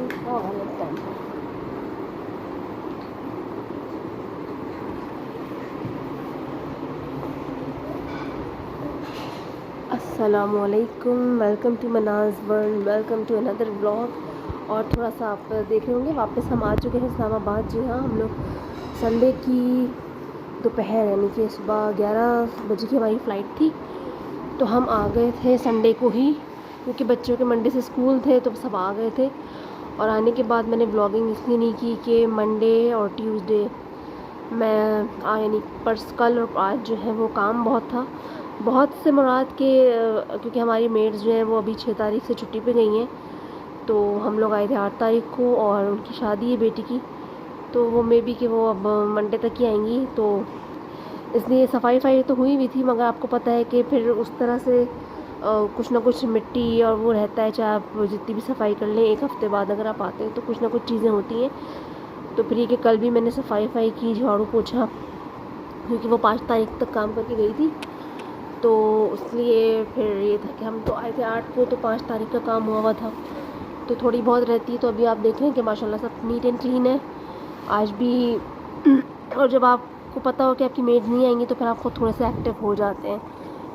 अस्सलामुअलैकुम, welcome to Manaz world, welcome to another blog. और थोड़ा सा आप देख रहे होंगे वापस हम आ चुके हैं इस्लामाबाद। जी हाँ, हम लोग संडे की दोपहर यानी कि सुबह 11 बजे की हमारी फ़्लाइट थी, तो हम आ गए थे संडे को ही, क्योंकि बच्चों के मंडे से स्कूल थे तो सब आ गए थे। और आने के बाद मैंने ब्लॉगिंग इसलिए नहीं की कि मंडे और ट्यूसडे मैं यानी कल और आज जो है वो काम बहुत से मुराद के, क्योंकि हमारी मेड्स जो हैं वो अभी 6 तारीख से छुट्टी पे गई हैं। तो हम लोग आए थे 8 तारीख को और उनकी शादी है बेटी की, तो वो मे बी कि वो अब मंडे तक ही आएंगी। तो इसलिए सफाई तो हुई भी थी, मगर आपको पता है कि फिर उस तरह से कुछ ना कुछ मिट्टी और वो रहता है, चाहे आप जितनी भी सफाई कर लें, एक हफ़्ते बाद अगर आप आते हैं तो कुछ ना कुछ चीज़ें होती हैं। तो फिर ये कि कल भी मैंने सफाई की, झाड़ू पोछा, क्योंकि वो 5 तारीख तक काम करके गई थी। तो इसलिए फिर ये था कि हम तो आए थे 8 को, तो 5 तारीख का काम हुआ था, तो थोड़ी बहुत रहती है। तो अभी आप देख रहे हैं कि माशाल्लाह सब नीट एंड क्लीन है आज भी। और जब आपको पता हो कि आपकी मेड्स नहीं आएंगी तो फिर आप खुद थोड़े से एक्टिव हो जाते हैं,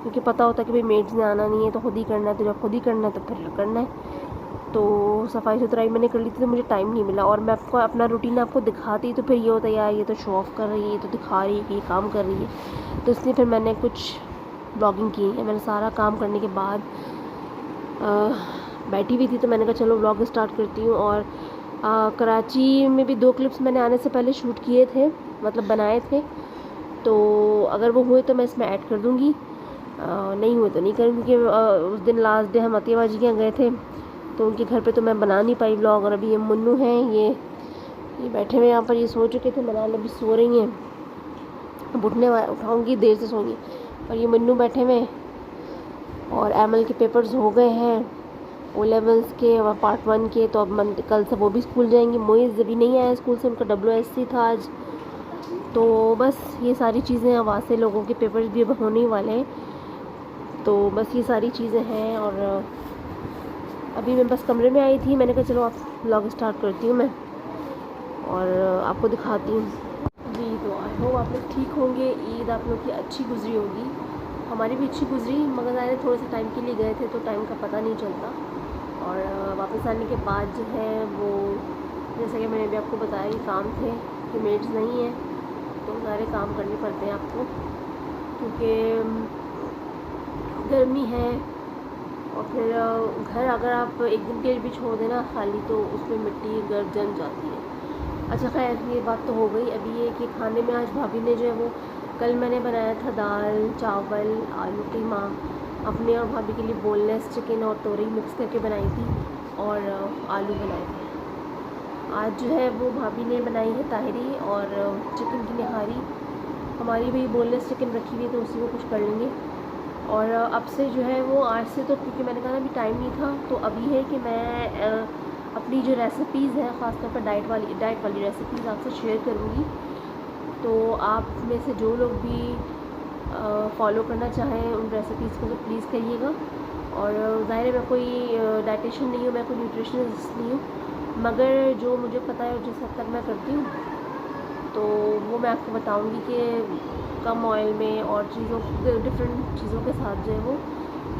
क्योंकि पता होता है कि भाई मेड्स ने आना नहीं है तो खुद ही करना है, तो जब खुद ही करना है तो फिर करना है। तो सफाई सुथराई मैंने कर ली थी, तो मुझे टाइम नहीं मिला। और मैं आपको अपना रूटीन आपको दिखाती तो फिर ये होता है यार ये तो शो ऑफ कर रही है, ये तो दिखा रही है कि ये काम कर रही है। तो इसलिए फिर मैंने कुछ ब्लॉगिंग की है। मैंने सारा काम करने के बाद बैठी हुई थी, तो मैंने कहा चलो ब्लॉग स्टार्ट करती हूँ। और कराची में भी 2 क्लिप्स मैंने आने से पहले शूट किए थे, मतलब बनाए थे, तो अगर वो हुए तो मैं इसमें ऐड कर दूँगी, नहीं हुए तो नहीं करूँगी, क्योंकि उस दिन लास्ट डे हम अतिया बाजी के यहाँ गए थे, तो उनके घर पे तो मैं बना नहीं पाई ब्लॉग। और अभी ये मुन्नू हैं, ये बैठे हुए यहाँ पर, ये सो चुके थे, मनाल अभी सो रही हैं, अब उठाऊँगी, देर से सोंगी। और ये मुन्नू बैठे हुए, और एमएल के पेपर्स हो गए हैं ओ लेवल्स के और पार्ट 1 के, तो अब कल से वो भी स्कूल जाएंगी। मोइज़ अभी नहीं आया स्कूल से, उनका WSC था आज। तो बस ये सारी चीज़ें, अब वहाँ से लोगों के पेपर्स भी अब होने ही वाले हैं, तो बस ये सारी चीज़ें हैं। और अभी मैं बस कमरे में आई थी, मैंने कहा चलो आप व्लॉग स्टार्ट करती हूँ मैं और आपको दिखाती हूँ। जी, तो आई होप आप लोग ठीक होंगे, ईद आप लोग की अच्छी गुजरी होगी, हमारी भी अच्छी गुजरी, मगर ज़ाहिर थोड़े से टाइम के लिए गए थे तो टाइम का पता नहीं चलता। और वापस आने के बाद जो है वो, जैसा कि मैंने अभी आपको बताया कि काम थे कि मेड्स नहीं है, तो सारे काम करने पड़ते हैं आपको, क्योंकि गर्मी है। और फिर घर अगर आप एक दिन के लिए भी छोड़ देना खाली, तो उसमें मिट्टी गर्द जम जाती है। अच्छा खैर, ये बात तो हो गई। अभी ये कि खाने में आज भाभी ने जो है वो, कल मैंने बनाया था दाल चावल आलू कीमा, अपने और भाभी के लिए बोनलेस चिकन और तोरई मिक्स करके बनाई थी, और आलू बनाए थे। आज जो है वो भाभी ने बनाई है ताहरी और चिकन की निहारी। हमारी भी बोनलेस चिकन रखी हुई है, तो उसी को कुछ कर लेंगे। और अब से जो है वो, आज से तो क्योंकि मैंने कहा ना अभी टाइम नहीं था, तो अभी है कि मैं अपनी जो रेसिपीज़ हैं, ख़ासतौर पर डाइट वाली रेसिपीज़ आपसे शेयर करूँगी। तो आप में से जो लोग भी फॉलो करना चाहें उन रेसिपीज़ को तो प्लीज़ करिएगा। और ज़ाहिर है मैं कोई डाइटिशियन नहीं हूँ, मैं कोई न्यूट्रिशनिस्ट नहीं हूँ, मगर जो मुझे पता है और जिस हद तक मैं करती हूँ, तो वो मैं आपको बताऊँगी कि कम ऑयल में और डिफरेंट चीज़ों के साथ जो है वो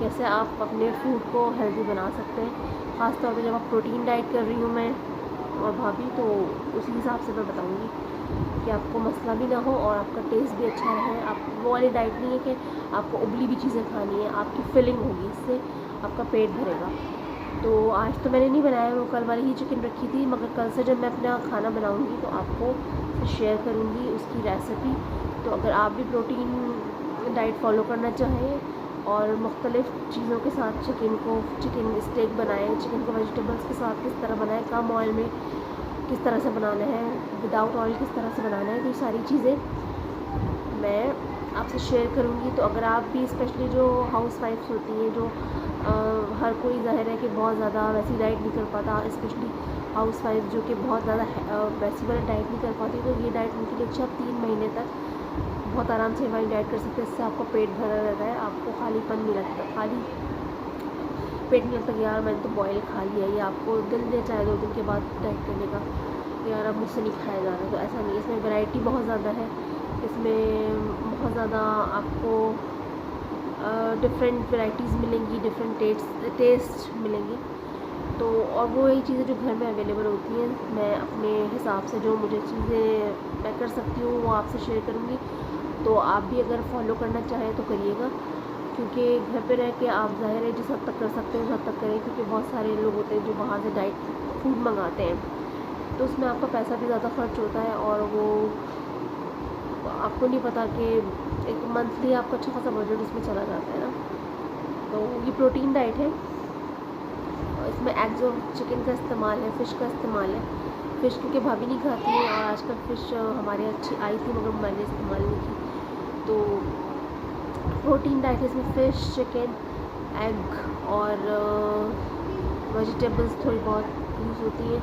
कैसे आप अपने फूड को हेल्दी बना सकते हैं। ख़ास तौर पे जब आप प्रोटीन डाइट कर रही हूँ मैं और भाभी, तो उसी हिसाब से मैं बताऊँगी कि आपको मसला भी ना हो और आपका टेस्ट भी अच्छा रहे। आप वो वाली डाइट नहीं है कि आपको उबली भी चीज़ें खानी है, आपकी फिलिंग होगी, इससे आपका पेट भरेगा। तो आज तो मैंने नहीं बनाया, वो कल वाली ही चिकन रखी थी, मगर कल से जब मैं अपना खाना बनाऊँगी तो आपको शेयर करूँगी उसकी रेसिपी। तो अगर आप भी प्रोटीन डाइट फॉलो करना चाहें और मुख्तलिफ़ चीज़ों के साथ चिकन स्टेक बनाएं, चिकन को वेजिटेबल्स के साथ किस तरह बनाएं, कम ऑयल में किस तरह से बनाना है, विदाउट ऑयल किस तरह से बनाना है, तो ये सारी चीज़ें मैं आपसे शेयर करूँगी। तो अगर आप भी, स्पेशली जो हाउस वाइफ्स होती हैं, जो हर कोई ज़ाहिर है कि बहुत ज़्यादा वैसी डाइट नहीं कर पाता, स्पेशली हाउस वाइफ जो कि बहुत ज़्यादा वैसी वाली डाइट नहीं कर पाती, तो ये डाइट उनके लिए अच्छा, 3 महीने तक बहुत आराम से हमारी डाइट कर सकते हैं। इससे आपका पेट भरा रहता है, आपको खालीपन नहीं लगता, खाली पेट नहीं लगता कि यार मैंने तो बॉयल खा लिया, ये आपको दिल दे चाहे 2 दिन के बाद डाइट करने का कि यार अब मुझसे नहीं खाया जा रहा, तो ऐसा नहीं। इसमें वैरायटी बहुत ज़्यादा है, इसमें बहुत ज़्यादा आपको डिफरेंट वैराइटीज़ मिलेंगी, डिफरेंट टेस्ट मिलेंगी। तो और वो यही चीज़ें जो घर में अवेलेबल होती हैं, मैं अपने हिसाब से जो मुझे चीज़ें मैं कर सकती हूँ वो आपसे शेयर करूँगी। तो आप भी अगर फॉलो करना चाहें तो करिएगा, क्योंकि घर पे रह के आप ज़ाहिर है जिस हद तक कर सकते हैं उस हद तक करें, क्योंकि बहुत सारे लोग होते हैं जो बाहर से डाइट फूड मंगाते हैं, तो उसमें आपका पैसा भी ज़्यादा खर्च होता है और वो आपको नहीं पता कि एक मंथली आपका अच्छा खासा बजट उसमें चला जाता है ना। तो ये प्रोटीन डाइट है, इसमें एग्स और चिकन का इस्तेमाल है, फ़िश का इस्तेमाल है। फ़िश क्योंकि भाभी नहीं खाती है और आजकल फ़िश हमारे अच्छी आई थी मगर मैंने इस्तेमाल नहीं की। तो प्रोटीन डाइट है, इसमें फ़िश, चिकन, एग और वेजिटेबल्स थोड़ी बहुत यूज़ होती है।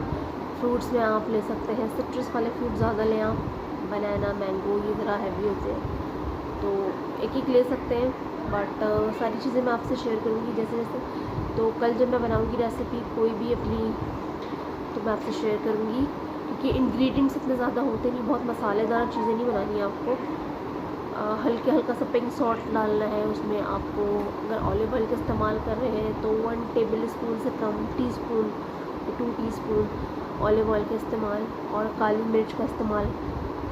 फ्रूट्स में आप ले सकते हैं सिट्रस वाले फ्रूट ज़्यादा लें आप, बनाना, मैंगो, ये ज़रा हैवी होते हैं तो एक ले सकते हैं। बट सारी चीज़ें मैं आपसे शेयर करूँगी जैसे जैसे। तो कल जब मैं बनाऊँगी रेसिपी कोई भी अपनी, तो मैं आपसे शेयर करूँगी, क्योंकि इंग्रेडिएंट्स इतने ज़्यादा होते नहीं, बहुत मसालेदार चीज़ें नहीं बनानी है आपको। हल्का सा पिंक सॉल्ट डालना है उसमें आपको। अगर ऑलिव ऑयल का इस्तेमाल कर रहे हैं तो 1 टेबल स्पून से कम, टीस्पून 2 टीस्पून ऑलिव ऑयल का इस्तेमाल, और काली मिर्च का इस्तेमाल,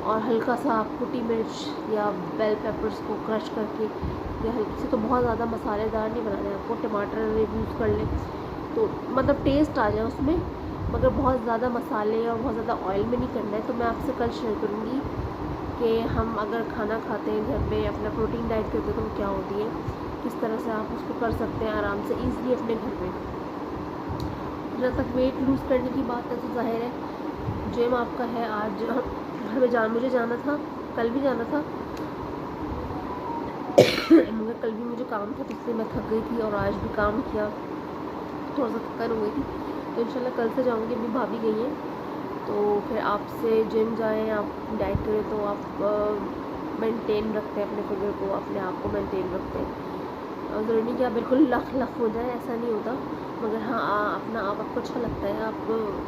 और हल्का सा आप कुटी मिर्च या बेल पेपर्स को क्रश करके या हल्की से, तो बहुत ज़्यादा मसालेदार नहीं बनाने आपको। टमाटर यूज़ कर लें तो मतलब टेस्ट आ जाए उसमें, मगर बहुत ज़्यादा मसाले और बहुत ज़्यादा ऑयल में नहीं करना है। तो मैं आपसे कल शेयर करूँगी कि हम अगर खाना खाते हैं घर पे, अपना प्रोटीन डाइट करते हैं तो क्या होती है, किस तरह से आप उसको कर सकते हैं आराम से ईज़िली अपने घर पे। जहाँ तक वेट लूज़ करने की बात है तो जाहिर है जिम आपका है, आज घर में मुझे जाना था, कल भी जाना था मगर कल भी मुझे काम था तो इसलिए मैं थक गई थी, और आज भी काम किया, थोड़ा सा थकान हो गई थी। तो इंशाल्लाह कल से जाऊँगी, अभी भाभी गई हैं तो फिर आपसे जिम जाएँ, आप डाइट करें तो आप मेंटेन रखते हैं अपने फिगर को, अपने आप को मेंटेन रखते हैं। ज़रूरी नहीं कि आप बिल्कुल लख हो जाए, ऐसा नहीं होता, मगर हाँ अपना आप आपको अच्छा लगता है, आप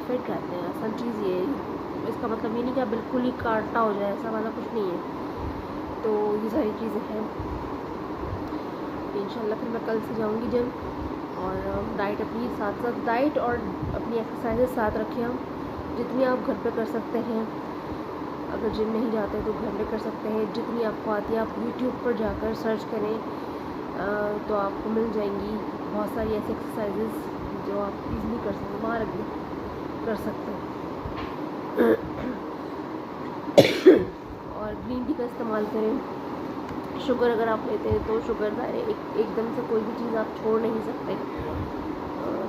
फिट रहते हैं, असल चीज़ ये है। इसका मतलब ये नहीं कि आप बिल्कुल ही कांटा हो जाए, ऐसा वाला कुछ नहीं है। तो ये सारी चीज़ें हैं। इंशाल्लाह फिर मैं कल से जाऊँगी जिम, और डाइट अपनी साथ साथ, डाइट और अपनी एक्सरसाइजेज साथ रखें हम, जितनी आप घर पे कर सकते हैं। अगर जिम नहीं जाते तो घर में कर सकते हैं, जितनी आपको आती है आप यूट्यूब पर जाकर सर्च करें तो आपको मिल जाएंगी बहुत सारी ऐसी एक्सरसाइजेज जो आप इजीली कर सकते हैं, वहाँ रख कर सकते हैं। और ग्रीन टी का इस्तेमाल करें। शुगर अगर आप लेते हैं तो शुगर एकदम से कोई भी चीज़ आप छोड़ नहीं सकते।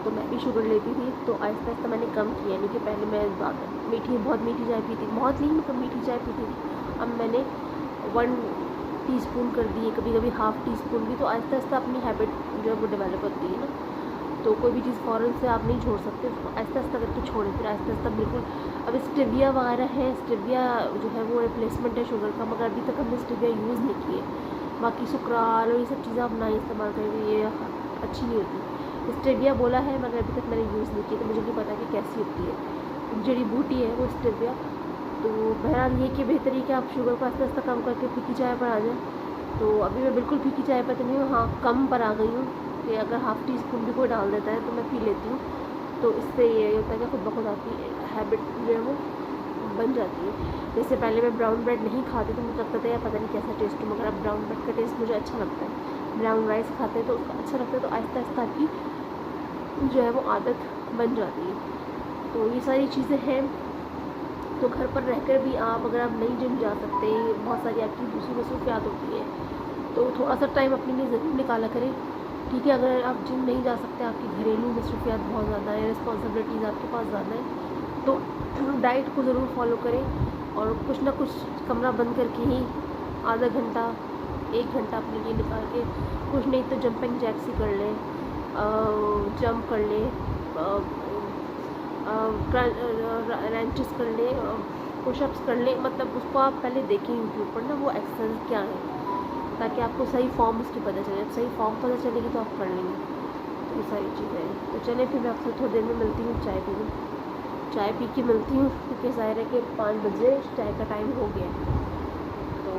तो मैं भी शुगर लेती थी, तो आहिस्ता आहिस्ता मैंने कम किया, यानी कि पहले मैं बहुत मीठी चाय पीती, बहुत नहीं मतलब मीठी चाय पीती थी। अब मैंने 1 टीस्पून कर दी है, कभी कभी ½ टीस्पून भी। तो आहिस्ता आहिस्ता अपनी हैबिट जो है वो डेवलप होती है ना, तो कोई भी चीज़ फ़ौरन से आप नहीं छोड़ सकते, उसको आहिस्ता आहिस्ता करके छोड़ें, फिर आहिस्ता आहिस्ता बिल्कुल। अब स्टेविया वगैरह है, स्टेविया जो है वो रिप्लेसमेंट है शुगर का, मगर अभी तक हमने स्टेविया यूज़ नहीं किए। बाकी सुकराल और ये सब चीज़ें आप ना इस्तेमाल करें, ये अच्छी नहीं होती। स्टेविया बोला है मगर अभी तक मैंने यूज़ नहीं किया, तो मुझे नहीं पता कि कैसी होती है। जड़ी बूटी है वो स्टेविया। तो बहरहाल ये कि बेहतर है कि आप शुगर को आस्ते आस्ते कम करके फीकी चाय पर आ जाए। तो अभी मैं बिल्कुल फीकी चाय पर तो नहीं हूँ, हाँ कम पर आ गई हूँ कि अगर ½ टीस्पून भी कोई डाल देता है तो मैं पी लेती हूँ। तो इससे ये होता है कि खुद ब खुद आपकी हैबिट जो है वो बन जाती है। जैसे पहले मैं ब्राउन ब्रेड नहीं खाती तो मुझे लगता था यार पता नहीं कैसा टेस्ट है, मगर अब ब्राउन ब्रेड का टेस्ट मुझे अच्छा लगता है। ब्राउन राइस खाते हैं तो उसका अच्छा लगता है, तो आहिस्ता आहिस्ता आपकी जो है वो आदत बन जाती है। तो ये सारी चीज़ें हैं। तो घर पर रहकर भी आप अगर आप नहीं जिम जा सकते, बहुत सारी आपकी दूसरी मसरूफियात होती है, तो थोड़ा सा टाइम अपने लिए ज़रूर निकाला करें, ठीक है। अगर आप जिम नहीं जा सकते, आपकी घरेलू मसरूफियात बहुत ज़्यादा है, रिस्पॉन्सिबिलिटीज़ आपके पास ज़्यादा है, तो डाइट को ज़रूर फॉलो करें, और कुछ ना कुछ कमरा बंद करके ही आधा घंटा 1 घंटा अपने लिए निकाल के, कुछ नहीं तो जंपिंग जैक्स ही कर लें, जंप कर लें, रैंचेस कर लें, पुशअप्स कर लें। मतलब उसको आप पहले देखें यूट्यूब पर ना वो एक्सरसाइज क्या है, ताकि आपको सही फॉर्म उसकी पता चले। जब सही फॉर्म पता चलेगी तो आप कर लेंगे। तो ये सारी चीज़ें। तो चलें फिर मैं आपसे थोड़ी देर में मिलती हूँ, चाय पी लूँ, चाय पी के मिलती हूँ, क्योंकि ज़ाहिर है कि 5 बजे चाय का टाइम हो गया है। तो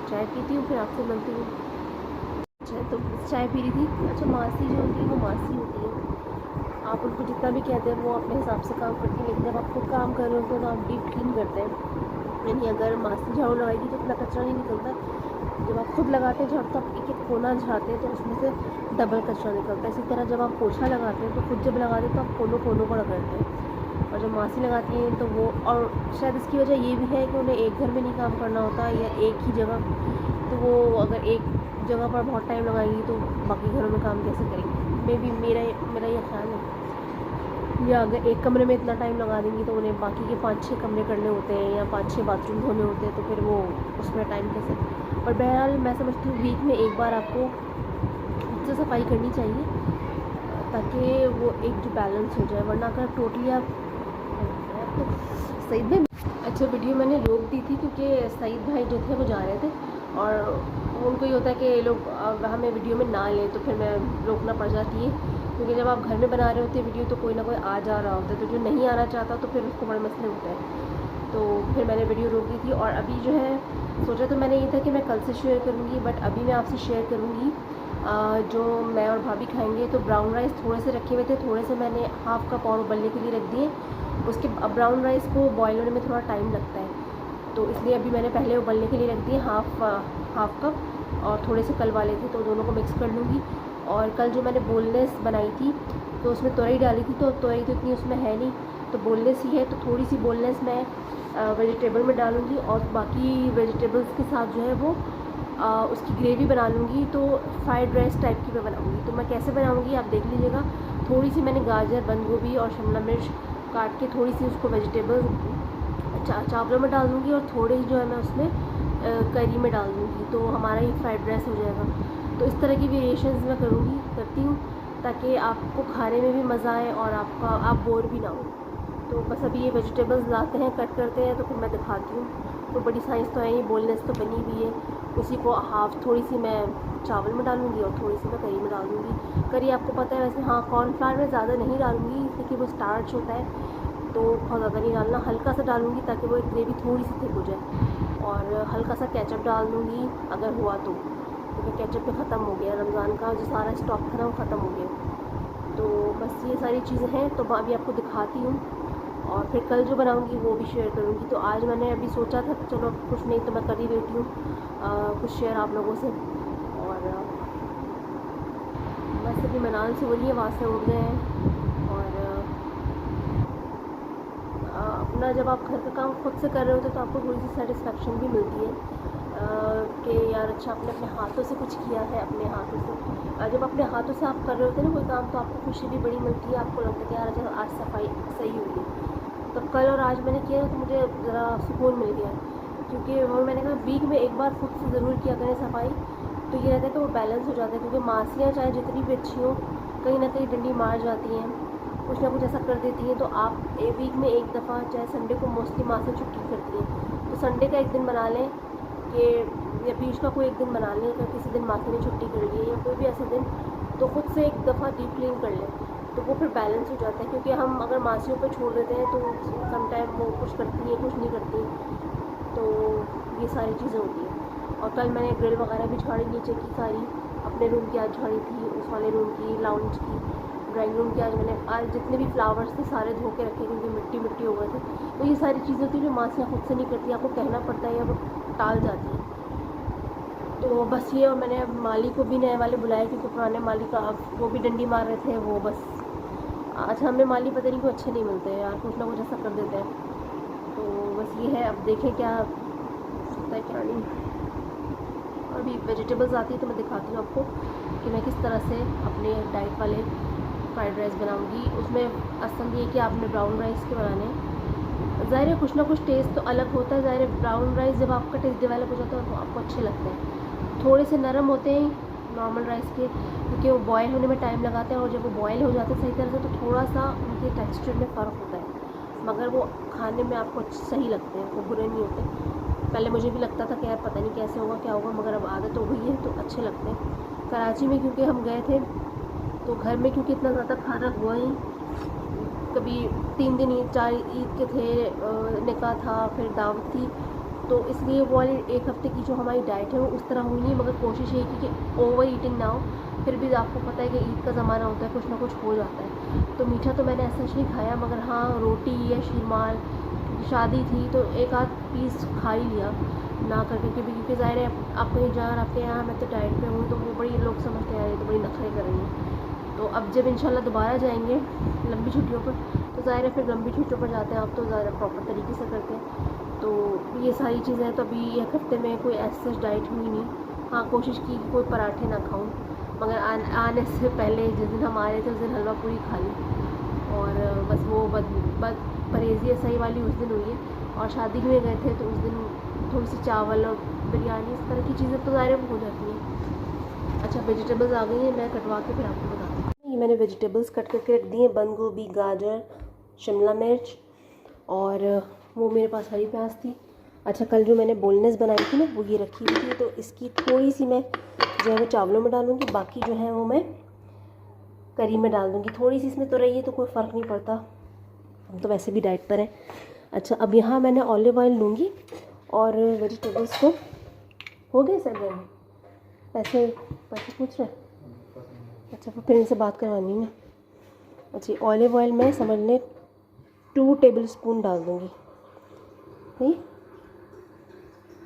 चाय पीती हूँ, फिर आपसे मिलती हूँ। अच्छा, तो चाय पी रही थी। अच्छा, मासी जो होती है वो मासी होती है, आप उनको जितना भी कहते हैं वो अपने हिसाब से काम करती हैं, लेकिन जब आप खुद काम कर रहे होते हैं तो आप डीप क्लीन करते हैं। यानी अगर मासी झाड़ू लगाएगी तो इतना कचरा नहीं निकलता, जब आप खुद लगाते हैं झाड़ू तो आप एक एक कोना झाड़ते हैं तो उसमें से डबल कचरा निकलता है। इसी तरह जब आप पोछा लगाते हैं तो खुद जब लगाते हैं तो आप कोनों कोनों को रगड़ते हैं, और जब मासी लगाती हैं तो वो, और शायद इसकी वजह ये भी है कि उन्हें एक घर में नहीं काम करना होता या एक ही जगह, तो वो अगर एक जगह पर बहुत टाइम लगाएंगी तो बाकी घरों में काम कैसे करेंगी। मे भी मेरा ये ख्याल है, या अगर एक कमरे में इतना टाइम लगा देंगी तो उन्हें बाकी के 5-6 कमरे करने होते हैं या 5-6 बाथरूम धोने होते हैं, तो फिर वो उसमें टाइम कैसे। और बहरहाल मैं समझती हूँ वीक में एक बार आपको खुद से सफाई करनी चाहिए, ताकि वो एक जो बैलेंस हो जाए, वरना अगर टोटली आप तो सईद भाई, अच्छा वीडियो मैंने रोक दी थी क्योंकि सईद भाई जो थे वो जा रहे थे, और उनको ये होता है कि ये लोग हमें वीडियो में ना लें, तो फिर मैं रोकना पड़ जाती है, क्योंकि जब आप घर में बना रहे होते हैं वीडियो तो कोई ना कोई आ जा रहा होता है, तो जो नहीं आना चाहता तो फिर उसको बड़े मसले होते हैं। तो फिर मैंने वीडियो रोक दी थी, और अभी जो है सोचा तो मैंने ये था कि मैं कल से शेयर करूँगी, बट अभी मैं आपसे शेयर करूँगी जो मैं और भाभी खाएंगे। तो ब्राउन राइस थोड़े से रखे हुए थे, थोड़े से मैंने हाफ़ कप और उबलने के लिए रख दिए। उसके ब्राउन राइस को बॉयल होने में थोड़ा टाइम लगता है, तो इसलिए अभी मैंने पहले उबलने के लिए रख दिए हाफ़ कप, और थोड़े से कल वाले थे तो दोनों को मिक्स कर लूँगी। और कल जो मैंने बोनलेस बनाई थी तो उसमें तुरई डाली थी, तो तुरई तो इतनी उसमें है नहीं, तो बोनलेस ही है, तो थोड़ी सी बोनलेस मैं वेजिटेबल में डालूँगी, और बाकी वेजिटेबल्स के साथ जो है वो उसकी ग्रेवी बना लूँगी। तो फ्राइड राइस टाइप की मैं बनाऊँगी। तो मैं कैसे बनाऊँगी आप देख लीजिएगा। थोड़ी सी मैंने गाजर, बंद गोभी और शिमला मिर्च काट के थोड़ी सी उसको वेजिटेबल चावलों में डाल दूँगी, और थोड़ी जो है मैं उसमें करी में डाल दूँगी, तो हमारा ये फ्राइड राइस हो जाएगा। तो इस तरह की वेरिएशंस मैं करती हूँ, ताकि आपको खाने में भी मज़ा आए और आप बोर भी ना हो। तो बस अभी ये वेजिटेबल्स लाते हैं, कट करते हैं, तो फिर मैं दिखाती हूँ। तो बड़ी साइज़ तो है, ये बोनलेस तो बनी हुई है। उसी को हाफ़ थोड़ी सी मैं चावल में डालूँगी और थोड़ी सी मैं करी में डाल दूँगी। करी आपको पता है वैसे, हाँ कॉर्नफ्लावर में ज़्यादा नहीं डालूँगी, क्योंकि वो स्टार्च होता है, तो बहुत ज़्यादा नहीं डालना, हल्का सा डालूँगी ताकि वो एक ग्रेवी थोड़ी सी थिक हो जाए। और हल्का सा केचप डाल दूँगी अगर हुआ तो, क्योंकि केचप भी ख़त्म हो गया, रमज़ान का जो सारा स्टॉक था ना वो ख़त्म हो गया। तो बस ये सारी चीज़ें हैं, तो अभी आपको दिखाती हूँ, और फिर कल जो बनाऊँगी वो भी शेयर करूँगी। तो आज मैंने अभी सोचा था कि चलो कुछ नहीं तो मैं कर ही लेती हूँ कुछ शेयर आप लोगों से। और बस अभी मनाल से हो रही है, वहाँ से उठ गए हैं। और अपना जब आप घर का काम खुद से कर रहे होते तो आपको थोड़ी सी सेटिस्फेक्शन भी मिलती है कि यार अच्छा आपने अपने हाथों से कुछ किया है, अपने हाथों से। जब अपने हाथों से आप कर रहे होते हैं ना कोई काम, तो आपको खुशी भी बड़ी मिलती है, आपको लगता है कि यार अच्छा आज सफाई सही हुई है। तो कल और आज मैंने किया तो मुझे ज़रा सुकून मिल गया, क्योंकि वो मैंने कहा वीक में एक बार खुद से ज़रूर किया करें सफाई, तो ये रहता है कि वो बैलेंस हो जाता है। क्योंकि मासियाँ चाहे जितनी भी अच्छी हों, कहीं ना कहीं डंडी मार जाती हैं, कुछ ना कुछ ऐसा कर देती हैं। तो आप वीक में एक दफ़ा, चाहे संडे को मोस्टली माँ से छुट्टी करती हैं, तो संडे का एक दिन बना लें, कि या बीच का कोई एक दिन बना लें, अगर किसी दिन मासी ने छुट्टी कर ली है या कोई भी ऐसा दिन, तो खुद से एक दफ़ा डीप क्लीन कर लें, तो वो फिर बैलेंस हो जाता है। क्योंकि हम अगर मासियों पर छोड़ देते हैं तो समटाइम वो कुछ करती हैं कुछ नहीं करती, तो ये सारी चीज़ें होती हैं। और कल मैंने ग्रिल वगैरह भी झाड़ी नीचे की सारी, अपने रूम की आज झाड़ी थी, उस वाले रूम की, लाउंज की, ड्राइंग रूम की। आज जितने भी फ्लावर्स थे सारे धो के रखे, क्योंकि मिट्टी मिट्टी हो गए थे। तो ये सारी चीज़ें होती हैं जो मासियाँ खुद से नहीं करती, आपको कहना पड़ता है या वो टाल जाती है। तो बस ये, और मैंने माली को भी नए वाले बुलाए, क्योंकि पुराने माली का वो भी डंडी मार रहे थे। वो बस अच्छा हमें माली पता नहीं क्यों अच्छे नहीं मिलते हैं यार, कुछ ना कुछ ऐसा कर देते हैं। तो बस ये है, अब देखें क्या होता है क्या नहीं। और अभी वेजिटेबल्स आती है तो मैं दिखाती हूँ आपको कि मैं किस तरह से अपने डाइट वाले फ्राइड राइस बनाऊँगी। उसमें असल ये कि आपने ब्राउन राइस के बनाने हैं, ज़ाहिर है कुछ ना कुछ टेस्ट तो अलग होता है। ज़ाहिर है ब्राउन राइस जब आपका टेस्ट डेवलप हो जाता है तो आपको अच्छे लगते हैं। थोड़े से नरम होते हैं नॉर्मल राइस के, क्योंकि वो बॉयल होने में टाइम लगाते हैं, और जब वो बॉयल हो जाते हैं सही तरह से तो थोड़ा सा उनके टेक्सचर में फ़र्क होता है, मगर वो खाने में आपको सही लगते हैं, वो बुरे नहीं होते। पहले मुझे भी लगता था कि यार पता नहीं कैसे होगा क्या होगा, मगर अब आदत हो गई है तो अच्छे लगते हैं। कराची में क्योंकि हम गए थे तो घर में क्योंकि इतना ज़्यादा खाना हुआ ही, कभी 3 दिन ईद 4 ईद के थे, निकाह था, फिर दावत थी, तो इसलिए वो वाली 1 हफ़्ते की जो हमारी डाइट है वो उस तरह हुई नहीं। मगर कोशिश ये की कि ओवर ईटिंग ना हो। फिर भी आपको पता है कि ईद का ज़माना होता है, कुछ ना कुछ हो जाता है। तो मीठा तो मैंने ऐसा नहीं खाया, मगर हाँ रोटी या शीरमाल, शादी थी तो एक आध पीस खा ही लिया ना करके, क्योंकि ज़ाहिर है आप कहीं जा और आपके यहाँ मैं तो डाइट पे हूँ, तो वो बड़ी लोग समझते हैं तो बड़ी नखरे कर रही हैं। तो अब जब इंशाल्लाह दोबारा जाएंगे लंबी छुट्टियों पर, तो ज़ाहिर है फिर लंबी छुट्टियों पर जाते हैं आप तो ज़्यादा प्रॉपर तरीके से करते हैं। तो ये सारी चीज़ें तो अभी 1 हफ़्ते में कोई ऐसी डाइट हुई नहीं। हाँ कोशिश की कि कोई पराठे ना खाऊं, मगर आने से पहले जिस दिन हम आ रहे थे उस दिन हलवा पूरी खा ली, और बस वो बद परहेज़ी सही वाली उस दिन हुई है। और शादी में गए थे तो उस दिन थोड़ी सी चावल और बिरयानी इस तरह की चीज़ें तो ज़ाहिर हो जाती हैं। अच्छा वेजिटेबल्स आ गई हैं, मैं कटवा के फिर आपको बताती हूँ। ये मैंने वेजिटेबल्स कट करके रख दी हैं, बंद गोभी, गाजर, शिमला मिर्च, और वो मेरे पास हरी प्याज थी। अच्छा कल जो मैंने बोलनेस बनाई थी ना वो ये रखी हुई थी, तो इसकी थोड़ी सी मैं जो है वो चावलों में डालूँगी, बाकी जो है वो मैं करी में डाल दूँगी। थोड़ी सी इसमें तो रही है तो कोई फ़र्क नहीं पड़ता, हम तो वैसे भी डाइट पर हैं। अच्छा अब यहाँ मैंने ऑलिव ऑयल लूँगी और वेजिटेबल्स को हो गए सब जन पैसे पैसे पूछ रहे हैं। अच्छा फिर इनसे बात करवानी है। अच्छा ऑलिव ऑयल में समझ लें 2 टेबल स्पून डाल दूँगी, नहीं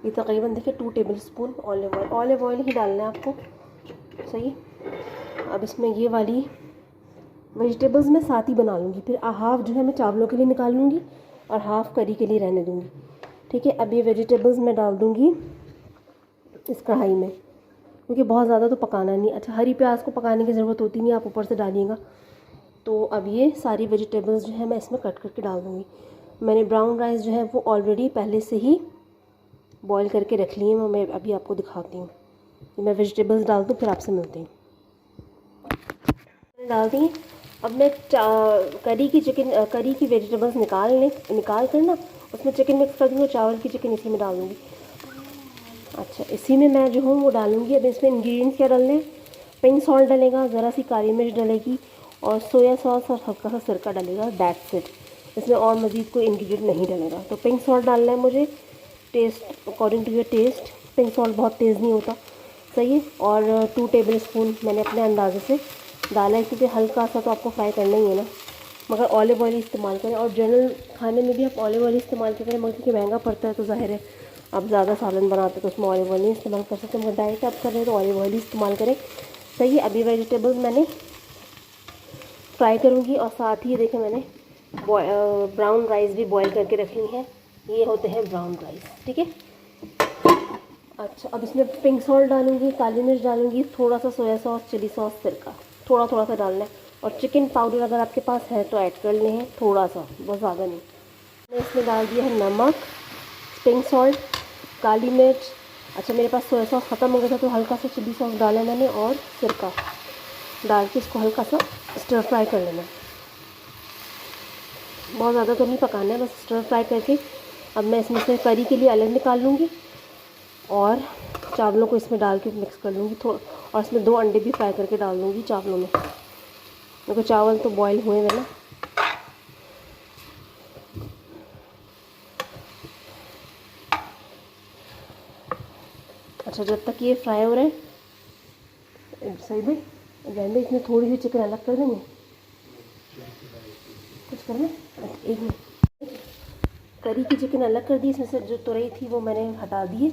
ये तकरीबन देखिए 2 टेबल स्पून ऑलिव ऑयल ही डालना है आपको, सही। अब इसमें ये वाली वेजिटेबल्स मैं साथ ही बना लूँगी, फिर हाफ़ जो है मैं चावलों के लिए निकाल लूँगी और हाफ़ करी के लिए रहने दूँगी, ठीक है। अब ये वेजिटेबल्स मैं डाल दूँगी इस कढ़ाई में, क्योंकि बहुत ज़्यादा तो पकाना नहीं। अच्छा हरी प्याज को पकाने की ज़रूरत होती नहीं, आप ऊपर से डालिएगा। तो अब ये सारी वेजिटेबल्स जो है मैं इसमें कट करके डाल दूँगी। मैंने ब्राउन राइस जो है वो ऑलरेडी पहले से ही बॉईल करके रख ली है, मैं अभी आपको दिखाती हूँ। मैं वेजिटेबल्स डाल दूँ फिर आपसे मिलती हूँ। डाल दी। अब मैं करी की वेजिटेबल्स निकाल कर ना उसमें चिकन मिक्स कर दूँगी, चावल की चिकन इसी में डाल दूँगी। अच्छा इसी में मैं जो हूँ वो डालूँगी। अब इसमें इंग्रेडिएंट्स क्या डालने हैं, पिंक सॉल्ट डलेगा, ज़रा सी काली मिर्च डलेगी और सोया सॉस और हल्का सा सिरका डलेगा, दैट्स इट। इसमें और मज़ीद कोई इंग्रेडिएंट नहीं डलेगा। तो पिंक सॉल्ट डालना है मुझे, taste according to your taste. Pink salt बहुत तेज़ नहीं होता, सही है। और 2 टेबल स्पून मैंने अपने अंदाजे से डाला है, क्योंकि हल्का सा तो आपको फ्राई करना ही है ना। मगर ऑलिव ऑयल इस्तेमाल करें, और जनरल खाने में भी आप ऑलिव ऑयल इस्तेमाल करें, मगर क्योंकि महंगा पड़ता है तो ज़ाहिर है आप ज़्यादा सालन बनाते तो उसमें ऑलिव ऑयल नहीं इस्तेमाल कर सकते, मगर डाइट आप कर रहे हैं तो ऑलिव ऑयल ही इस्तेमाल करें, सही है। अभी वेजिटेबल्स मैंने फ्राई करूँगी और साथ ही देखें मैंने ब्राउन राइस भी बॉयल करके रख ली है। ये होते हैं ब्राउन राइस, ठीक है। अच्छा अब इसमें पिंक सॉल्ट डालूँगी, काली मिर्च डालूँगी, थोड़ा सा सोया सॉस, चिली सॉस, सिरका थोड़ा थोड़ा सा डालना है, और चिकन पाउडर अगर आपके पास है तो ऐड कर लें, थोड़ा सा, बहुत ज़्यादा नहीं। मैंने इसमें डाल दिया है नमक, पिंक सॉल्ट, काली मिर्च। अच्छा मेरे पास सोया सॉस ख़त्म हो गया था तो हल्का सा चिली सॉस डाला मैंने, और सिरका डाल के इसको हल्का सा स्टर फ्राई कर लेना। बहुत ज़्यादा तो नहीं पकाना है, बस स्टर फ्राई करके अब मैं इसमें से करी के लिए अलग निकाल लूँगी और चावलों को इसमें डाल के मिक्स कर लूँगी थोड़ा, और इसमें 2 अंडे भी फ्राई करके डाल दूँगी चावलों में, क्योंकि चावल तो बॉईल हुए हैं ना। अच्छा जब तक ये फ्राई हो रहे हैं सही भाई, रहने इसमें थोड़ी सी चिकन अलग कर देंगे, कुछ करना एक मिनट। करी की चिकन अलग कर दी, इसमें से जो तुरई थी वो मैंने हटा दी है।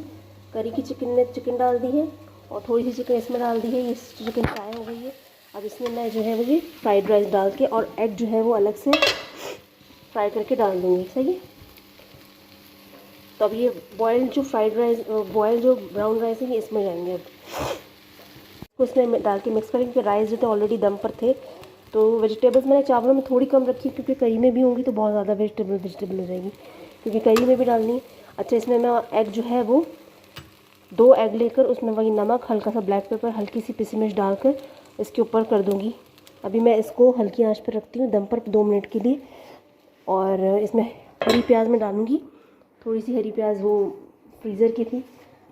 करी की चिकन में चिकन डाल दी है और थोड़ी सी चिकन इसमें डाल दी है, ये चिकन फ्राई हो गई है। अब इसमें मैं जो है मुझे फ्राइड राइस डाल के और एग जो है वो अलग से फ्राई करके डाल दूँगी, सही है। तो अब ये बॉयल्ड जो ब्राउन राइस है ये इसमें जाएंगे। अब इसको इसमें डाल के मिक्स करेंगे, क्योंकि राइस जो थे ऑलरेडी दम पर थे। तो वेजिटेबल्स मैंने चावलों में थोड़ी कम रखी, क्योंकि करी में भी होंगी तो बहुत ज़्यादा वेजिटेबल हो जाएगी, क्योंकि करी में भी डालनी है। अच्छा इसमें मैं एग जो है वो 2 एग लेकर उसमें वही नमक, हल्का सा ब्लैक पेपर, हल्की सी पिसी मिर्च डालकर इसके ऊपर कर दूँगी। अभी मैं इसको हल्की आंच पर रखती हूँ दम पर 2 मिनट के लिए, और इसमें हरी प्याज में डालूँगी, थोड़ी सी हरी प्याज वो फ्रीज़र की थी।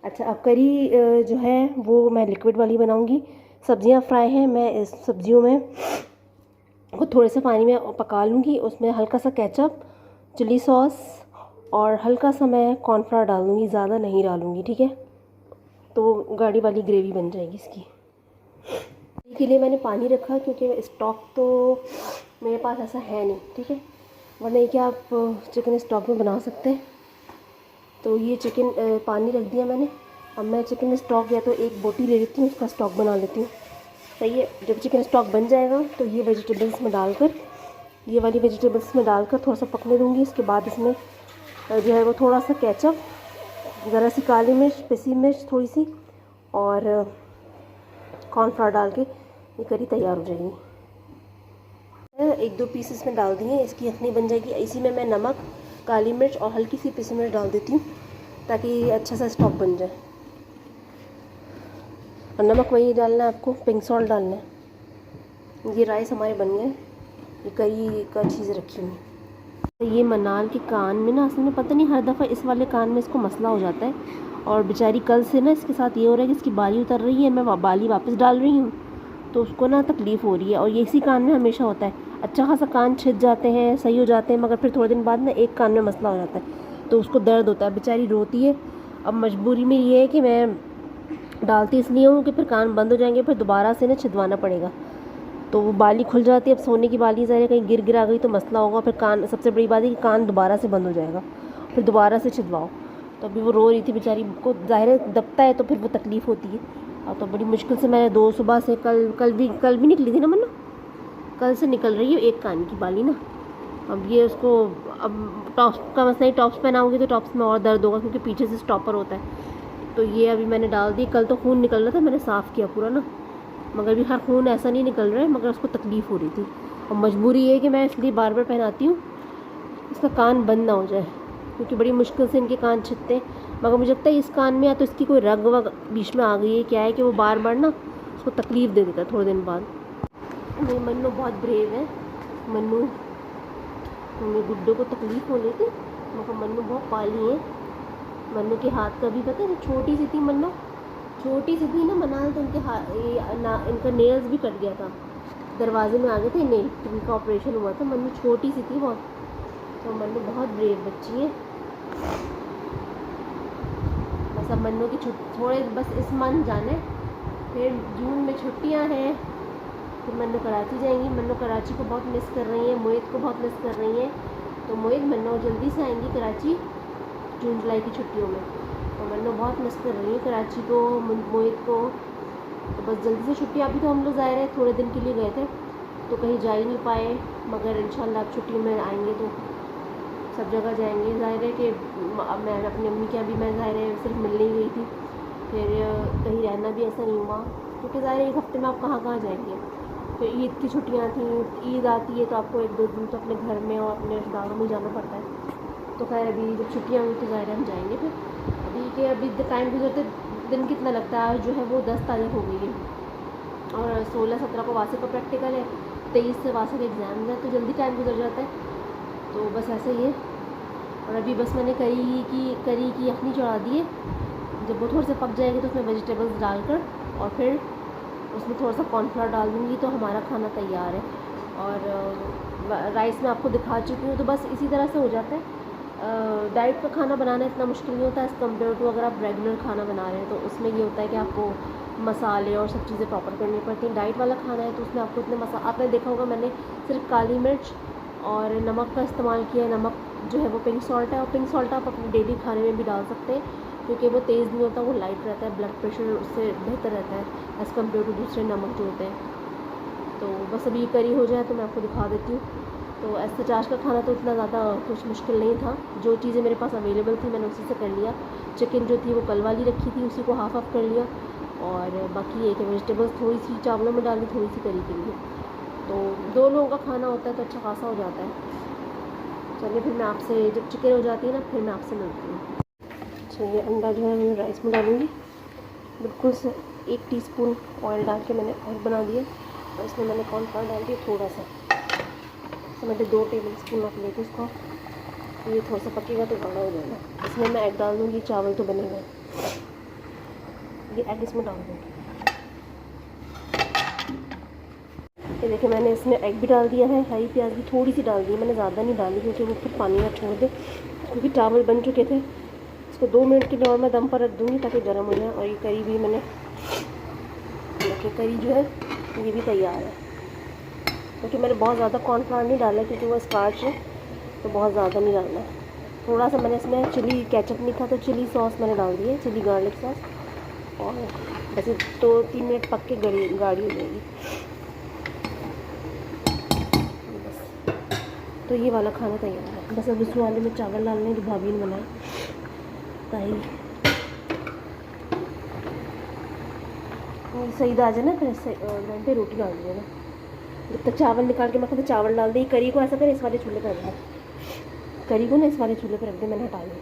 अच्छा अब करी जो है वो मैं लिक्विड वाली बनाऊँगी, सब्जियां फ्राई हैं। मैं इस सब्जियों में को थोड़े से पानी में पका लूँगी। उसमें हल्का सा केचप, चिली सॉस और हल्का सा मैं कॉर्नफ्लावर डाल दूँगी, ज़्यादा नहीं डालूँगी, ठीक है। तो गाढ़ी वाली ग्रेवी बन जाएगी इसकी। के लिए मैंने पानी रखा क्योंकि स्टॉक तो मेरे पास ऐसा है नहीं, ठीक है, वरना ये क्या आप चिकन स्टॉक में बना सकते हैं। तो ये चिकन पानी रख दिया मैंने। अब मैं चिकन स्टॉक या तो एक बोटी ले लेती हूँ, उसका स्टॉक बना लेती हूँ, सही है। जब चिकन स्टॉक बन जाएगा तो ये वेजिटेबल्स में डालकर, ये वाली वेजिटेबल्स में डालकर थोड़ा सा पकने दूँगी। इसके बाद इसमें जो है वो थोड़ा सा केचप, ज़रा सी काली मिर्च, पिसी मिर्च थोड़ी सी और कॉर्नफ्लावर डाल के ये करी तैयार हो जाएगी। 1-2 पीस इसमें डाल दिए, इसकी यखनी बन जाएगी। इसी में मैं नमक, काली मिर्च और हल्की सी पिसी मिर्च डाल देती हूँ ताकि अच्छा सा स्टॉक बन जाए। और नमक वही डालना है आपको, पिंक सॉल्ट डालना है। ये राइस हमारे बन गए। ये करी का चीज़ रखी हुई। तो ये मनाल के कान में ना, असल में पता नहीं हर दफ़ा इस वाले कान में इसको मसला हो जाता है। और बेचारी कल से ना इसके साथ ये हो रहा है कि इसकी बाली उतर रही है, मैं बाली वापस डाल रही हूँ तो उसको ना तकलीफ़ हो रही है। और ये इसी कान में हमेशा होता है। अच्छा खासा कान छिद जाते हैं, सही हो जाते हैं, मगर फिर थोड़े दिन बाद ना एक कान में मसला हो जाता है तो उसको दर्द होता है। बेचारी रोती है। अब मजबूरी में ये है कि मैं डालती इसलिए हूँ कि फिर कान बंद हो जाएंगे, फिर दोबारा से ना छिदवाना पड़ेगा। तो वो बाली खुल जाती है। अब सोने की बाली ज़रा कहीं गिर गिरा गई तो मसला होगा, फिर कान, सबसे बड़ी बात है कि कान दोबारा से बंद हो जाएगा, फिर दोबारा से छिदवाओ। तो अभी वो रो रही थी बेचारी, को ज़ाहिर है दबता है तो फिर वो तकलीफ़ होती है। और तो बड़ी मुश्किल से मैंने 2 सुबह से, कल भी निकली थी ना मन्नू, कल से निकल रही है एक कान की बाली ना। अब ये उसको, अब टॉप्स का मसला ही, टॉप्स पहनाऊँगी तो टॉप्स में और दर्द होगा क्योंकि पीछे से स्टॉपर होता है। तो ये अभी मैंने डाल दी। कल तो खून निकल रहा था, मैंने साफ़ किया पूरा ना, मगर भी हर खून ऐसा नहीं निकल रहा है, मगर उसको तकलीफ़ हो रही थी। और मजबूरी ये है कि मैं इसलिए बार बार पहनाती हूँ, इसका कान बंद ना हो जाए, क्योंकि बड़ी मुश्किल से इनके कान छिदते हैं। मगर मुझे लगता है इस कान में या तो इसकी कोई रग वग बीच में आ गई है, क्या है कि वो बार बार ना उसको तकलीफ़ दे देता है थोड़े दिन बाद। मेरी मन्नू बहुत ब्रेव है। मन्नू, मेरे गुड्डो को तकलीफ़ हो रही थी, मगर मन्नू बहुत पाली है। मन्नू के हाथ का भी पता है, छोटी सी थी मन्नू, छोटी सी थी ना मनाल, तो उनके हाथ, इनका नेल्स भी कट गया था, दरवाजे में आ गए थे नेल, तो उनका ऑपरेशन हुआ था। मन्नू छोटी सी थी बहुत। तो मन्नू बहुत ब्रेव बच्ची है। बस अब मन्नू की थोड़े बस इस मंथ जाने, फिर जून में छुट्टियां हैं, फिर मन्नू कराची जाएंगी। मन्नू कराची को बहुत मिस कर रही है, मोहित को बहुत मिस कर रही है। तो मोहित, मन्नू जल्दी से आएंगी कराची जून जुलाई की छुट्टियों में। तो मन्नू बहुत मिस कर रही है कराची को, मोहित को। तो बस जल्दी से छुट्टी। अभी तो हम लोग ज़ाहिर है थोड़े दिन के लिए गए थे तो कहीं जा ही नहीं पाए, मगर इंशाल्लाह अब छुट्टियों में आएंगे तो सब जगह जाएंगे। ज़ाहिर है कि मैं अपनी अम्मी के यहाँ भी, मैं ज़ाहिर है सिर्फ मिलने ही गई थी, फिर कहीं रहना भी ऐसा नहीं हुआ, क्योंकि ज़ाहिर है 1 हफ्ते में आप कहाँ कहाँ जाएंगे। फिर ईद की छुट्टियाँ थी, ईद आती है तो आपको 1-2 दिन तो अपने घर में और अपने रिश्तेदारों में जाना पड़ता है। तो खैर अभी जब छुट्टियाँ हुई तो ज़ाहिर हम जाएंगे। फिर अभी टाइम गुजरते दिन कितना लगता है, जो है वो 10 तारीख हो गई है और 16-17 को वासे का प्रैक्टिकल है, 23 से वासे के एग्ज़ाम्स हैं, तो जल्दी टाइम गुजर जाता है। तो बस ऐसे ही है। और अभी बस मैंने करी की यखनी चढ़ा दी है। जब वो थोड़े से पक जाएगी तो उसमें वेजिटेबल्स डालकर और फिर उसमें थोड़ा सा कॉर्नफ्लावर डाल दूँगी तो हमारा खाना तैयार है। और राइस में आपको दिखा चुकी हूँ। तो बस इसी तरह से हो जाता है। डाइट का खाना बनाना इतना मुश्किल नहीं होता एज़ कम्पेयर टू अगर आप रेगुलर खाना बना रहे हैं, तो उसमें ये होता है कि आपको मसाले और सब चीज़ें प्रॉपर करनी पड़ती हैं। डाइट वाला खाना है तो उसमें आपको इतने आपने देखा होगा मैंने सिर्फ काली मिर्च और नमक का इस्तेमाल किया है। नमक जो है वो पिंक सॉल्ट है, और पिंक सॉल्ट आप अपने डेली खाने में भी डाल सकते हैं क्योंकि वो तेज़ नहीं होता, वो लाइट रहता है, ब्लड प्रेशर उससे बेहतर रहता है एज़ कम्पेयर टू दूसरे नमक जो होते हैं। तो बस अभी करी हो जाए तो मैं आपको दिखा देती हूँ। तो ऐसे आज का खाना तो इतना ज़्यादा कुछ मुश्किल नहीं था, जो चीज़ें मेरे पास अवेलेबल थी मैंने उसी से कर लिया। चिकन जो थी वो कल वाली रखी थी, उसी को हाफ कर लिया, और बाकी ये कि वेजिटेबल्स थोड़ी सी चावलों में डाली, थोड़ी सी करी के लिए। तो 2 लोगों का खाना होता है तो अच्छा खासा हो जाता है। चलिए फिर मैं आपसे, जब चिकन हो जाती है ना, फिर मैं आपसे मिलती हूँ। चलिए अंडा जो है मैं राइस में डालूँगी, बिल्कुल से 1 टीस्पून ऑयल डाल के मैंने ऑयल बना दिया, और इसमें मैंने कॉर्नफ्लावर डाल दिया थोड़ा सा, मैंने 2 टेबल स्पून रख लेते इसको। ये थोड़ा सा पकेगा तो गाढ़ा हो जाएगा। इसमें मैं एग डाल दूँगी, चावल तो बनेगा, ये एग इसमें डाल दूँगी। ये देखिए मैंने इसमें एग भी डाल दिया है, हरी प्याज भी थोड़ी सी डाल दी है, मैंने ज़्यादा नहीं डाली क्योंकि वो फिर पानी ना छोड़ दे, क्योंकि चावल बन चुके थे। इसको 2 मिनट के लिए और मैं दम पर रख दूँगी ताकि गर्म हो जाए। और ये करी भी मैंने देखिए, करी जो है ये भी तैयार है, क्योंकि मैंने बहुत ज़्यादा कॉर्नफ्लावर नहीं डाला क्योंकि वो स्टार्च है, तो बहुत ज़्यादा नहीं डालना। थोड़ा सा मैंने इसमें चिली केचप नहीं था तो चिली सॉस मैंने डाल दी है, चिली गार्लिक सॉस, और वैसे 2-3 मिनट पक के गाढ़ी हो जाएगी बस। तो ये वाला खाना तैयार है, बस अब इस वाले में चावल डालने जो भाभी ने बनाए ताई सही आ जाए ना, फिर पे रोटी डाल दीजिएगा। जब तक चावल निकाल के मैं कहते चावल डाल दी। करी को ऐसा करें इस वाले चूल्हे पर रख दे, करी को ना इस वाले चूल्हे पर रख दे, मैंने हटा लिया,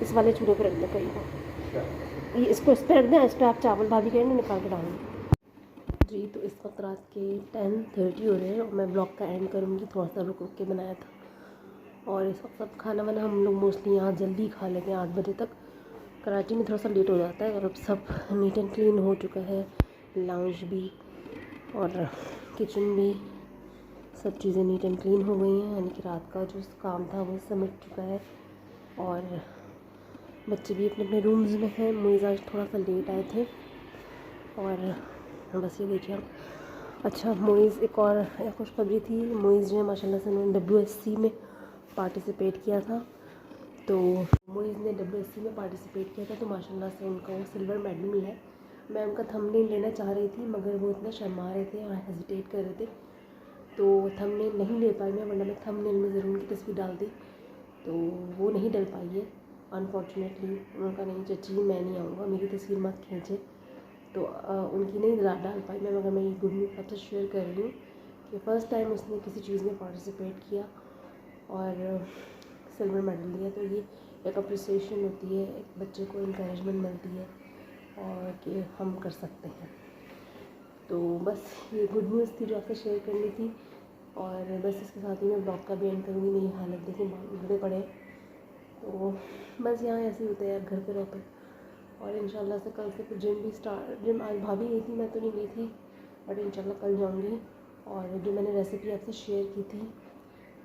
इस वाले चूल्हे पर रख दे करी को, ये इसको इस पर रख दें, इस पर आप चावल भाभी करें निकाल के डालेंगे। जी तो इस वक्त रात के 10:30 हो रहे हैं और मैं ब्लॉग का एंड करूँगी। थोड़ा सा रुक के बनाया था और इस वक्त सब खाना वाना हम लोग मोस्टली यहाँ जल्दी खा लेते हैं 8 बजे तक। कराची में थोड़ा सा लेट हो जाता है और अब सब नीट एंड क्लीन हो चुका है, लाउंज भी और किचन भी, सब चीज़ें नीट एंड क्लीन हो गई हैं, यानी कि रात का जो काम था वो समेट चुका है। और बच्चे भी अपने अपने रूम्स में हैं। मुइज़ आज थोड़ा सा लेट आए थे और बस ये देखिए। अच्छा मुइज़ एक और खुशखबरी थी, मुइज़ जो है माशाल्लाह से उन्होंने WSC में पार्टिसिपेट किया था, तो मुइज़ ने WSC में पार्टिसिपेट किया था तो माशाल्लाह से उनका वो सिल्वर मेडल मिला है। मैं उनका थंबनेल लेना चाह रही थी मगर वो इतना शर्मा रहे थे और हेजिटेट कर रहे थे, तो थंबनेल नहीं ले पाई मैं, वरना मैं थंबनेल में ज़रूर उनकी तस्वीर डाल दी, तो वो नहीं डल पाई है अनफॉर्चुनेटली। उनका नहीं चची मैं नहीं आऊँगा, मेरी तस्वीर मत खींचे, तो उनकी नहीं डाल पाई मैं, मगर मैं ये गुड न्यूज़ आपसे शेयर कर रही हूँ कि फ़र्स्ट टाइम उसने किसी चीज़ में पार्टिसिपेट किया और सिल्वर मेडल लिया। तो ये एक अप्रिसिएशन होती है, एक बच्चे को इंकरेजमेंट मिलती है और कि हम कर सकते हैं। तो बस ये गुड न्यूज़ थी जो आपसे शेयर करनी थी और बस इसके साथ ही मैं ब्लॉग का भी एंड करूँगी। मेरी हालत देखिए, बाल उगड़े पड़े, तो बस यहाँ ऐसे ही होता है यार, घर पे रहो पे। और इंशाल्लाह से कल से फिर जिम आज भाभी गई थी, मैं तो नहीं गई थी, बट इंशाल्लाह कल जाऊँगी। और जो मैंने रेसिपी आपसे शेयर की थी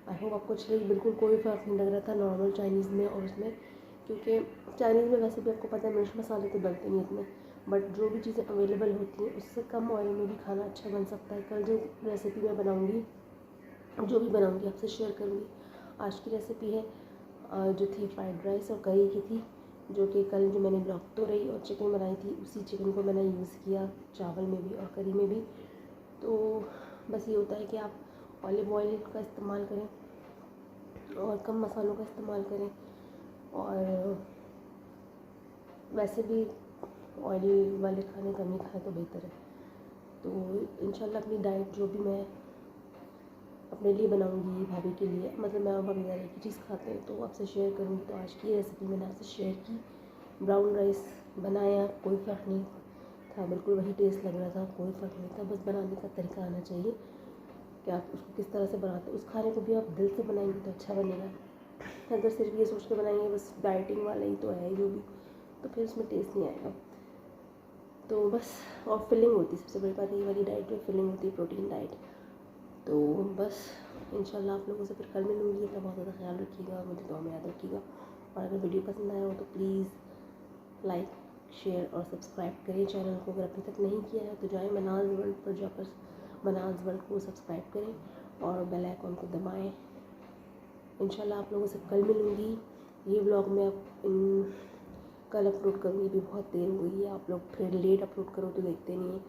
आई होप आपको अच्छी लगी। बिल्कुल कोई फ़र्क नहीं लग रहा था नॉर्मल चाइनीज़ में और उसमें, क्योंकि चाइनीज़ में वैसे भी आपको पता है मिर्च मसाले तो डलते नहीं इतने, बट जो भी चीज़ें अवेलेबल होती हैं उससे कम ऑयल में भी खाना अच्छा बन सकता है। कल जो रेसिपी मैं बनाऊँगी, जो भी बनाऊँगी आपसे शेयर करूँगी। आज की रेसिपी है जो थी फ्राइड राइस और करी की थी, जो कि कल जो मैंने ब्लॉग तो रही और चिकन बनाई थी, उसी चिकन को मैंने यूज़ किया चावल में भी और करी में भी। तो बस ये होता है कि आप ऑलिव ऑयल का इस्तेमाल करें और कम मसालों का इस्तेमाल करें, और वैसे भी ऑयली वाले खाने कम ही खाएं तो बेहतर है। तो इंशाल्लाह अपनी डाइट जो भी मैं अपने लिए बनाऊंगी, भाभी के लिए, मतलब मैं और भाभी एक ही चीज़ खाते हैं, तो आपसे शेयर करूँगी। तो आज की रेसिपी मैंने आपसे शेयर की। ब्राउन राइस बनाया, कोई फ़र्क नहीं था, बिल्कुल वही टेस्ट लग रहा था, कोई फ़र्क नहीं था, बस बनाने का तरीका आना चाहिए कि आप उसको किस तरह से बनाते हैं। उस खाने को भी आप दिल से बनाएंगे तो अच्छा बनेगा। अगर सिर्फ ये सोच के बनाएंगे बस डाइटिंग वाला ही तो है जो भी, तो फिर उसमें टेस्ट नहीं आएगा। तो बस, और फिलिंग होती है, सबसे बड़ी बात ये वाली डाइट में फिलिंग होती है, प्रोटीन डाइट। तो बस इंशाल्लाह आप लोगों से फिर कल मिलूँगी। अपना बहुत ज़्यादा ख्याल रखिएगा, मुझे दुआ में याद रखिएगा, और अगर वीडियो पसंद आया हो तो प्लीज़ लाइक शेयर और सब्सक्राइब करें चैनल को। अगर अभी तक नहीं किया है तो जाएँ मनाज़ वर्ल्ड पर, जाकर मनाज़ वर्ल्ड को सब्सक्राइब करें और बेल आइकॉन को दबाएं। इंशाल्लाह आप लोगों से कल मिलूँगी। ये व्लॉग मैं कल अपलोड करूँगी, भी बहुत देर हो गई है, आप लोग फिर लेट अपलोड करो तो देखते नहीं हैं,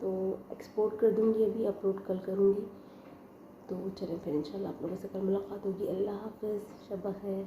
तो एक्सपोर्ट कर दूँगी, अभी अपलोड कल करूँगी। तो चलें फिर इंशाल्लाह आप लोगों से कल मुलाकात होगी। अल्लाह हाफ़िज़, शब ख़ैर।